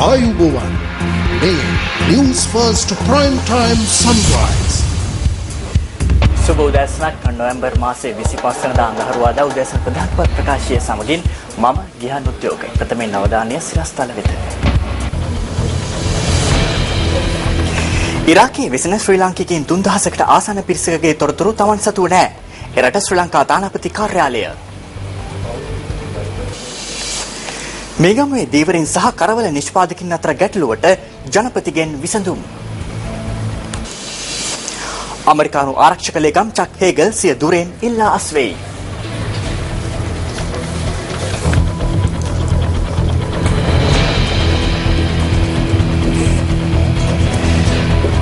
ආයුබෝවන් මේ news first prime time sunrise සුබ උදෑසනක් නොවැම්බර් මාසයේ 25 වෙනිදා අඟහරුවාදා උදෑසන ප්‍රධානපත් ප්‍රකාශය සමගින් මම ගිහන් උද්‍යෝගය ප්‍රථමයෙන් අවධානය සිරස්තල වෙත. ඉරාකයේ වෙසෙන ශ්‍රී ලාංකිකයින් 3000කට ආසන්න පිරිසකගේ තොරතුරු තමන් සතුව නැහැ. එරට ශ්‍රී ලංකා තානාපති කාර්යාලය. මේගමුවේ දීවරින් සහ කරවල නිෂ්පාදකින් අතර ගැටලුවට ජනපතිගෙන් විසඳුම්. අමරිකානු ආරක්ෂක ලේකම් චක් හේගල් සිය දුරෙන් ඉල්ලා අස්වෙයි.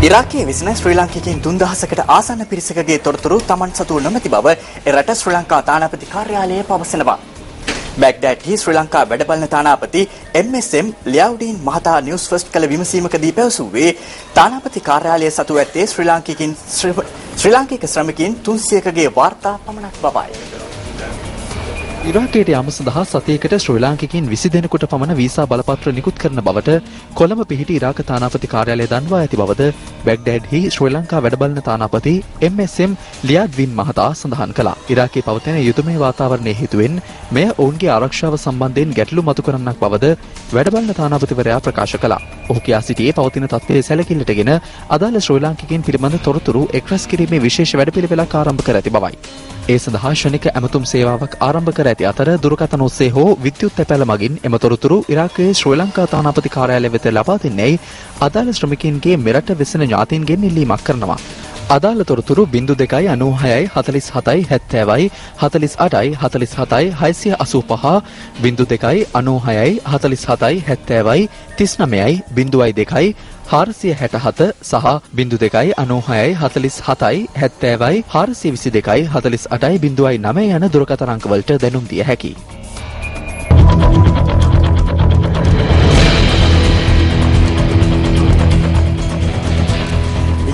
ඉරාකයේ විසින ශ්‍රී ලාංකිකයින් 3000කට ආසන්න පිරිසකගේ තොරතුරු තමන් සතුව නොමැති බව එරට ශ්‍රී ලංකා තානාපති කාර්යාලය පවසනවා. බැග්ඩෑඩ්හි ශ්‍රී ලංකා වැඩබලන තානාපති MSM ලියව්ඩීන් මහතා නිවුස් ෆර්ස්ට් කළ විමසීමකදී පැවසුවේ තානාපති කාර්යාලය සතු ඇත්තේ ශ්‍රී ලාංකික ශ්‍රමිකයින් 300කගේ වාර්තා පමණක් බවයි. ඉරාකයට යාම සඳහා සතියකට ශ්‍රී ලාංකිකයින් 20 දෙනෙකුට පමණ වීසා බලපත්‍ර නිකුත් කරන බවට කොළඹ පිහිටි ඉරාක තානාපති කාර්යාලය දන්වා ඇති බවද බැග්ඩෑඩ්හි ශ්‍රී ලංකා වැඩබලන තානාපති MSM ලියාඩ්වින් මහතා සඳහන් කළා. ඉරාකයේ පවතින යුදමය වාතාවරණයේ හේතුවෙන් මෙය ඔවුන්ගේ ආරක්ෂාව සම්බන්ධයෙන් ගැටලු මතු කරන්නක් බවද වැඩබලන තානාපතිවරයා ප්‍රකාශ කළා. ඔහු කියා සිටියේ පවතින තත්ත්වයේ සැලකිල්ලටගෙන අදාළ ශ්‍රී ලාංකිකයින් පිළිබඳ තොරතුරු එක්රැස් කිරීමේ විශේෂ වැඩපිළිවෙලක් ආරම්භ කර ඇති බවයි. ඒ සඳහා ශනික ඇමතුම් සේවාවක් ආරම්භ කර ඇති අතර දුරකථන ඔස්සේ හෝ විද්‍යුත් තැපැල මගින් එම තොරතුරු ඉරාකයේ ශ්‍රී ලංකා තානාපති කාර්යාලය වෙත ලබා දෙන්නේයි අදාළ ශ්‍රමිකයින්ගේ මෙරට වෙසෙන ඥාතීන්ගෙන් ඉල්ලීමක් කරනවා. අදාළ තොරතුරු 0296 47 70 48 47 685 0296 47 70 39 02 467 සහ 0296 47 70 422 48 09 යන දුරකථන අංකවලට දැනුම් දිය හැකියි.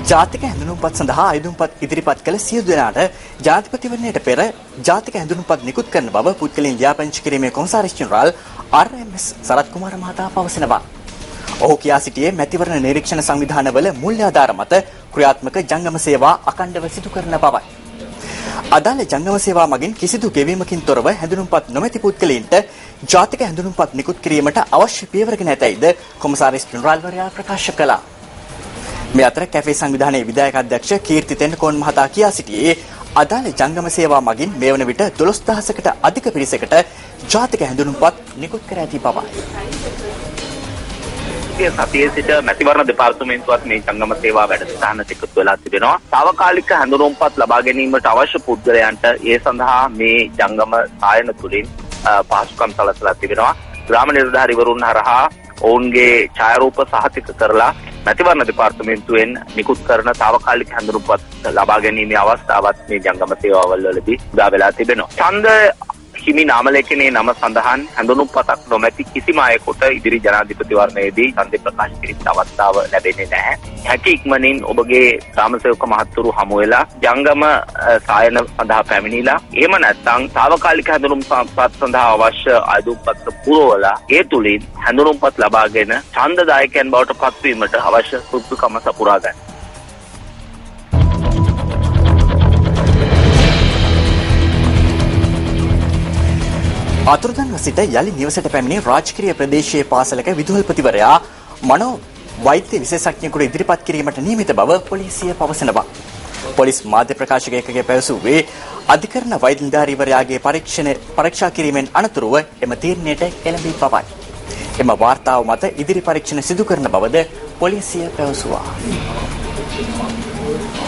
ජාතික හැඳුනුම්පත් සඳහා අයදුම්පත් ඉදිරිපත් කළ සියලු දෙනාට ජනාධිපතිවරණයට පෙර ජාතික හැඳුනුම්පත් නිකුත් කරන බව පුද්ගලයන් ලියාපදිංචි කිරීමේ කොමසාරිස් ජෙනරාල් RMS සරත් කුමාර මහතා පවසනවා. ඔහු කියා සිටියේ මැතිවරණ නිරීක්ෂණ සංවිධානවල මූල්‍ය ආධාර මත ක්‍රියාත්මක ජංගම සේවා අඛණ්ඩව සිදු කරන බවයි. අදාළ ජංගම සේවා මගින් කිසිදු ගෙවීමකින් තොරව හැඳුනුම්පත් නොමැති පුද්ගලයන්ට ජාතික හැඳුනුම්පත් නිකුත් කිරීමට අවශ්‍ය පියවරගෙන ඇතැයිද කොමසාරිස් ජෙනරාල්වරයා ප්‍රකාශ කළා. මේ අතර කැෆේ සංවිධානයේ විධායක අධ්‍යක්ෂ කීර්ති තෙන්නකෝන් මහතා කියා සිටියේ අදාළ ජංගම සේවා මගින් මේ වන විට 12000කට අධික පිරිසකට ජාතික හැඳුනුම්පත් නිකුත් කර ඇති බවයි. සතියේ සිට මැතිවරණ දෙපාර්තමේන්තුවත් මේ ජංගම සේවා වැඩසටහනට එකතු වෙලා තිබෙනවා. తాවකාලික හැඳුනුම්පත් ලබා ගැනීමට අවශ්‍ය පුද්ගලයන්ට ඒ සඳහා මේ ජංගම සායන තුලින් පහසුකම් සලසලා තිබෙනවා. ග්‍රාම නිලධාරීවරුන් හරහා ඔවුන්ගේ ඡායාරූප සහතික කරලා මැතිවරණ දෙපාර්තමේන්තුවෙන් නිකුත් කරන తాවකාලික හැඳුනුම්පත් ලබා ගැනීමේ අවස්ථාවත් මේ ජංගම සේවාවල් වලදී උදා වෙලා තිබෙනවා. ඡන්ද හිමි නාමලේඛනයේ නම සඳහන් හැඳුනුම්පතක් නොමැති කිසිම අයෙකුට ඉදිරි ජනාධිපතිවරණයේදී ඡන්දය ප්‍රකාශ කිරීමට අවස්ථාව ලැබෙන්නේ නැහැ. හැකි ඉක්මනින් ඔබගේ ග්‍රාමසේවක මහත්වරු හමු වෙලා ජංගම සායන සඳහා පැමිණිලා එහෙම නැත්නම් తాවකාලික හැඳුනුම්පත් සඳහා අවශ්‍ය අයදුම්පත් පුරවලා ඒ තුලින් හැඳුනුම්පත් ලබාගෙන ඡන්දදායකයන් බවට පත්වීමට අවශ්‍ය සුදුසුකම සපුරා ගන්න. අතුරුදන්ව සිට යලි නිවසට පැමිණි රාජකීය ප්‍රදේශයේ පාසලක විදුහල්පතිවරයා මනෝ වෛද්‍ය විශේෂඥයෙකුට ඉදිරිපත් කිරීමට නියමිත බව පොලිසිය පවසනවා. පොලිස් මාධ්‍ය ප්‍රකාශක ඒකකයේ පැවසුවේ අධිකරණ වෛද්‍ය නිලධාරීවරයාගේ පරීක්ෂා කිරීමෙන් අනතුරුව එම තීරණයට එළඹී බවයි. එම වාර්තාව මත ඉදිරි පරීක්ෂණ සිදු කරන බවද පොලිසිය පැවසුවා.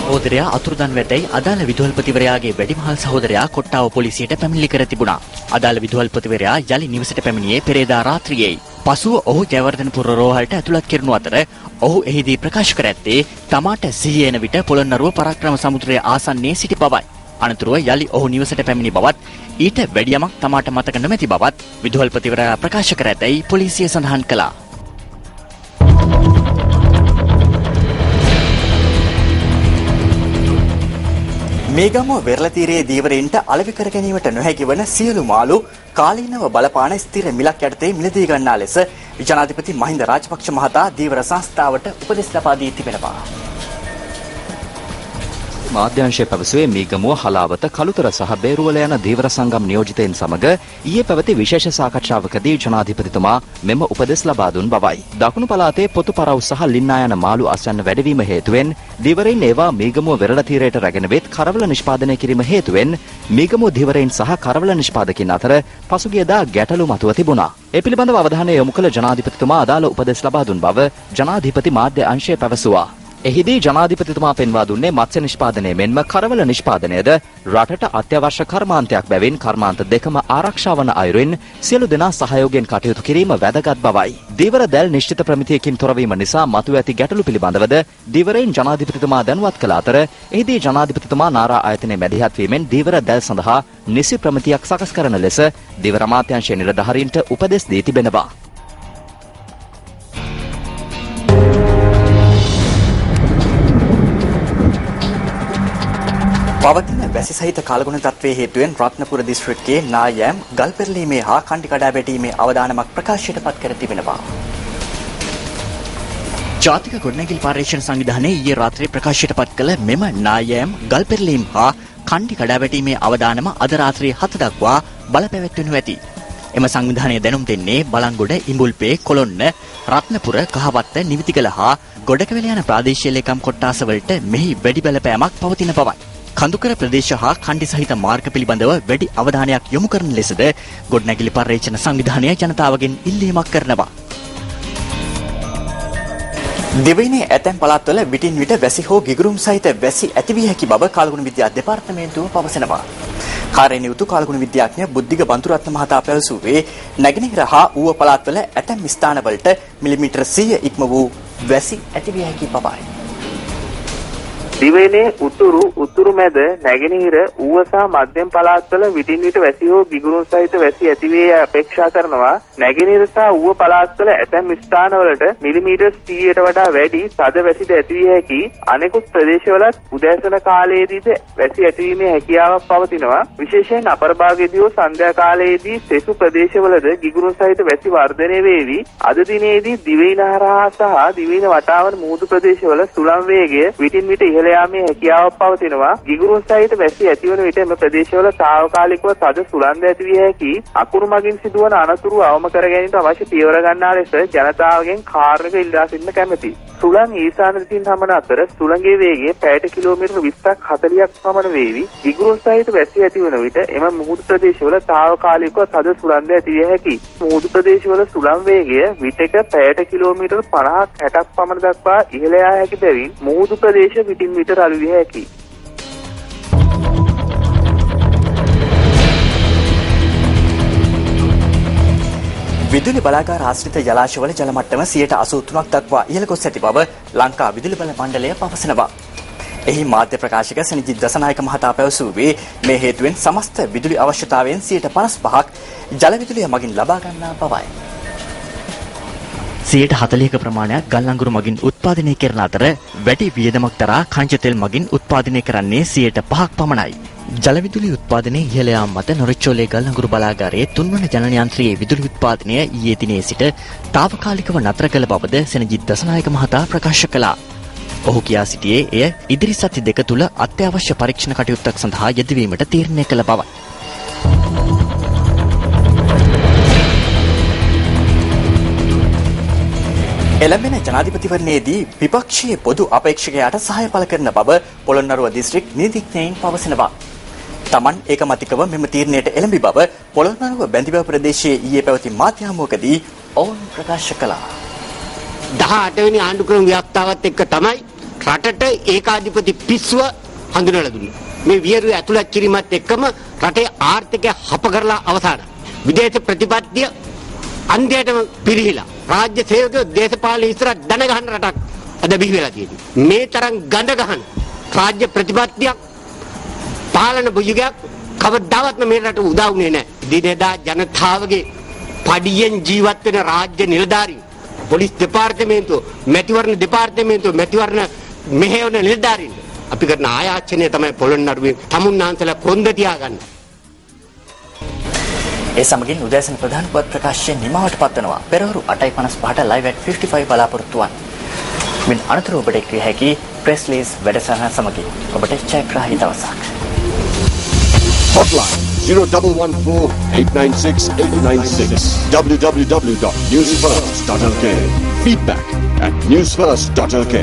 සහෝදරයා අතුරුදන් වැටයි අදාළ විදුහල්පතිවරයාගේ වැඩිමහල් සහෝදරයා කොට්ටාව පොලිසියට පැමිණිලි කර තිබුණා. අදාළ විදුහල්පතිවරයා යලි නිවසට පැමිණියේ පෙරේදා රාත්‍රියේයි. පසුව ඔහු ජයවර්ධනපුර රෝහලට ඇතුළත් කරනු අතර ඔහු එහිදී ප්‍රකාශ කර ඇත්තේ තමාට සිහිය එන විට පොළොන්නරුව පරාක්‍රම සමුද්‍රයේ ආසන්නයේ සිටි බවයි. අනතුරුව යලි ඔහු නිවසට පැමිණි බවත් ඊට වැඩි යමක් තමාට මතක නොමැති බවත් විදුහල්පතිවරයා ප්‍රකාශ කර ඇතැයි පොලිසිය සඳහන් කළා. මේගම වෙරළ තීරයේ දීවරයින්ට අලෙවි කර ගැනීමට නොහැකි වන සියලු මාළු කාලීනව බලපාන ස්ථිර මිලක් යටතේ මිලදී ගන්නා ලෙස ජනාධිපති මහින්ද රාජපක්ෂ මහතා දීවර සංස්ථාවට උපදෙස් ලබා දී තිබෙනවා. මාධ්‍යංශය පැවසුවේ මීගමුව හලාවත කළුතර සහ බේරුවල යන ධීවර සංගම් නියෝජිතයින් සමග ඊයේ පැවති විශේෂ සාකච්ඡාවකදී ජනාධිපතිතුමා මෙම උපදෙස් ලබා දුන් බවයි. දකුණු පළාතේ පොතු පරව් සහ ලින්නා යන මාළු අස්වැන්න වැඩිවීම හේතුවෙන් ධීවරයින් ඒවා මීගමුව වෙරළ තීරයට රැගෙන වෙත් කරවල නිෂ්පාදනය කිරීම හේතුවෙන් මීගමුව ධීවරයින් සහ කරවල නිෂ්පාදකින් අතර පසුගියදා ගැටලු මතුව තිබුණා. ඒ පිළිබඳව අවධානය යොමු කළ ජනාධිපතිතුමා අදාළ උපදෙස් ලබා දුන් බව ජනාධිපති මාධ්‍ය අංශය පැවසුවා. එහිදී ජනාධිපතිතුමා පෙන්වා දුන්නේ මත්ස්‍ය නිෂ්පාදනය මෙන්ම කරවල නිෂ්පාදනයද රටට අත්‍යවශ්‍ය කර්මාන්තයක් බැවින් කර්මාන්ත දෙකම ආරක්ෂා වන අයුරින් සියලු දෙනා සහයෝගයෙන් කටයුතු කිරීම වැදගත් බවයි. ධීවර දැල් නිශ්චිත ප්‍රමිතියකින් තොරවීම නිසා මතුව ඇති ගැටලු පිළිබඳවද ධීවරයින් ජනාධිපතිතුමා දැනුවත් කළ අතර එහිදී ජනාධිපතිතුමා නාරා ආයතනයේ මැදිහත් වීමෙන් ධීවර දැල් සඳහා නිසි ප්‍රමිතියක් සකස් කරන ලෙස ධීවර අමාත්‍යාංශයේ නිලධාරීන්ට උපදෙස් දී තිබෙනවා. පවතින වැසි සහිත කාලගුණ තත්ත්වයේ හේතුවෙන් රත්නපුර දිස්ත්‍රික්කයේ නායෑම් ගල් පෙරලීමේ හා කණ්ඩි කඩා වැටීමේ අවදානමක් ප්‍රකාශයට පත් කර තිබෙනවා. ජාතික ගොඩනැගිලි පර්යේෂණ සංවිධානයේ ඊයේ රාත්‍රියේ ප්‍රකාශයට පත් කළ මෙම නායෑම් ගල් පෙරලීම් හා කණ්ඩි කඩා වැටීමේ අවදානම අද රාත්‍රියේ 7 දක්වා බලපැවැත්වෙනු ඇති. එම සංවිධානය දැනුම් දෙන්නේ බලංගොඩ, ඉඹුල්පේ, කොළොන්න, රත්නපුර, කහවත්ත, නිවිතිගල හා ගොඩකවැල යන ප්‍රාදේශීය ලේකම් කොට්ටාසවලට මෙහි වැඩි බලපෑමක් පවතින බවයි. කඳුකර ප්‍රදේශ හා කණ්ඩි සහිත මාර්ග පිළිබඳව වැඩි අවධානයක් යොමු කරන ලෙසද ගොඩනැගිලි පර්යේෂණ සංවිධානය ජනතාවගෙන් ඉල්ලීමක් කරනවා. දිවයිනේ ඇතැම් පළාත්වල විටින් විට වැසි හෝ ගිගුරුම් සහිත වැසි ඇතිවිය හැකි බව කාලගුණ විද්‍යා දෙපාර්තමේන්තුව පවසනවා. කාර්යනියුතු කාලගුණ විද්‍යාඥ බුද්ධික බන්තුරත්න මහතා පැවසුවේ නැගෙනහිර හා ඌව පළාත්වල ඇතැම් ස්ථානවලට මිලිමීටර් 100 ඉක්ම වූ වැසි ඇතිවිය හැකි බවයි. දිවයිනේ උතුරු මැද නැගෙනහිර ඌව සහ මධ්‍යම පළාත්වල විටින් විට වැසි හෝ ගිගුරුම් සහිත වැසි ඇතිවේ අපේක්ෂා කරනවා. නැගෙනහිර සහ ඌව පළාත්වල ඇතැම් ස්ථානවලට මිලිමීටර් 100ට වඩා වැඩි තද වැසිද ඇතිවිය හැකි. අනෙකුත් ප්‍රදේශවලත් උදෑසන කාලයේදීද වැසි ඇතිවීමේ හැකියාවක් පවතිනවා. විශේෂයෙන් අපර භාගයේදී හෝ සන්ධ්‍යා කාලයේදී සෙසු ප්‍රදේශවලද ගිගුරුම් සහිත වැසි වර්ධනය වේවි. අද දිනේදී දිවයින හරහා සහ දිවයින වටාවන මුහුදු ප්‍රදේශවල සුළං වේගය විටින් විට ඉහළ යාමේ හැකියාවක් පවතිනවා. ගිගුරුම් සහිත වැසි ඇතිවන විට එම ප්‍රදේශවල తాවකාලිකව තද සුළං ඇතිවිය හැකි. අකුරු මගින් සිදුවන අනතුරු අවම කර ගැනීමට අවශ්‍ය පියවර ගන්නා ලෙස ජනතාවගෙන් කාර්යක ඉල්ලා සිටින කැමැති. සුළං ඊශාන දිසින් හමන අතර සුළඟේ වේගය පැයට කිලෝමීටර් 20ක් 40ක් පමණ වේවි. ගිගුරුම් සහිත වැසි ඇතිවන විට එම මුහුදු ප්‍රදේශවල తాවකාලිකව තද සුළං ඇතිවිය හැකි. මුහුදු ප්‍රදේශවල සුළං වේගය විටක පැයට කිලෝමීටර් 50ක් 60ක් පමණ දක්වා ඉහළ යා හැකි බැවින් මුහුදු ප්‍රදේශ විටින් විට රළු විය හැකියි. විදුලි බලාගාර ආශ්‍රිත ජලාශවල ජල මට්ටම 83ක් දක්වා ඉහළ ගොස් ඇති බව ලංකා විදුලි බල මණ්ඩලය පවසනවා. එහි මාධ්‍ය ප්‍රකාශක සනිජිත් දසනායක මහතා පැවසුවේ මේ හේතුවෙන් සමස්ත විදුලි අවශ්‍යතාවයෙන් 55ක් ජල විදුලිය මගින් ලබා ගන්නා බවයි. 40ක ප්‍රමාණයක් ගල් අඟුරු මගින් උත්පාදනය කරන අතර වැඩි වියදමක් දරා කංච තෙල් මගින් උත්පාදනය කරන්නේ 5% පමණයි. ජල විදුලි උත්පාදනයේ ඉහළ යාම මත නොරිච්චෝලේ ගල් අඟුරු බලාගාරයේ 3 වන ජල යාන්ත්‍රයේ විදුලි උත්පාදනය ඊයේ දිනේ සිට తాවකාලිකව නතර කළ බවද සෙනජිත් දසනායක මහතා ප්‍රකාශ කළා. ඔහු කියා සිටියේ එය ඉදිරි සති දෙක තුල අත්‍යවශ්‍ය පරීක්ෂණ කටයුත්තක් සඳහා යෙදවීමට තීරණය කළ බවයි. එළඹෙන ජනාධිපතිවරණයේදී විපක්ෂයේ පොදු අපේක්ෂකයාට සහාය පළ කරන බව පොළොන්නරුව දිස්ත්‍රික් නීතිඥයින් පවසනවා. තමන් ඒකමතිකව මෙම තීරණයට එළඹි බව පොළොන්නරුව බැඳිව ප්‍රදේශයේ ඊයේ පැවති මාධ්‍ය හමුවකදී ඔවුන් ප්‍රකාශ කළා. 18 වෙනි ආණ්ඩුක්‍රම ව්‍යවස්ථාවත් එක්ක තමයි රටට ඒකාධිපති පිස්සුව හඳුනලා දුන්නේ. මේ වියරුව ඇතුළත් කිරීමත් එක්කම රටේ ආර්ථිකය හප කරලා අවසానයි. විදේශ ප්‍රතිපත්තිය අන්තිමටම පිරිහිලා රාජ්‍ය සේවකයෝ දේශපාලන ඉස්සර දන ගහන රටක් අද බිහි වෙලා තියෙනවා. මේ තරම් ගඳ ගහන රාජ්‍ය ප්‍රතිපත්තියක් පාලන බුජුගයක් කවදාවත්ම මේ රට උදා වුණේ නැහැ. දිනෙදා ජනතාවගේ පඩියෙන් ජීවත් වෙන රාජ්‍ය නිලධාරීන්, පොලිස් දෙපාර්තමේන්තුව, මැතිවරණ දෙපාර්තමේන්තුව, මැතිවරණ මෙහෙයවන නිලධාරීන් අපි කරන ආයාචනය තමයි පොළොන්නරුවේ තමුන්නාන්සලා කොන්ද තියාගන්න. ඒ සමගින් උදෑසන ප්‍රධාන පුවත් ප්‍රකාශය නිමවට පත්වනවා. පෙරවරු 8:55ට live at 55 බලාපොරොත්තු වන්. මින් අනතුරු ඔබට එක්විය හැකි ප්‍රෙස් ලීස් වැඩසටහන සමගින් ඔබට ජයග්‍රාහී දවසක්. Hotline 0114-896-896 www.newsfirst.lk. Feedback at newsfirst.lk.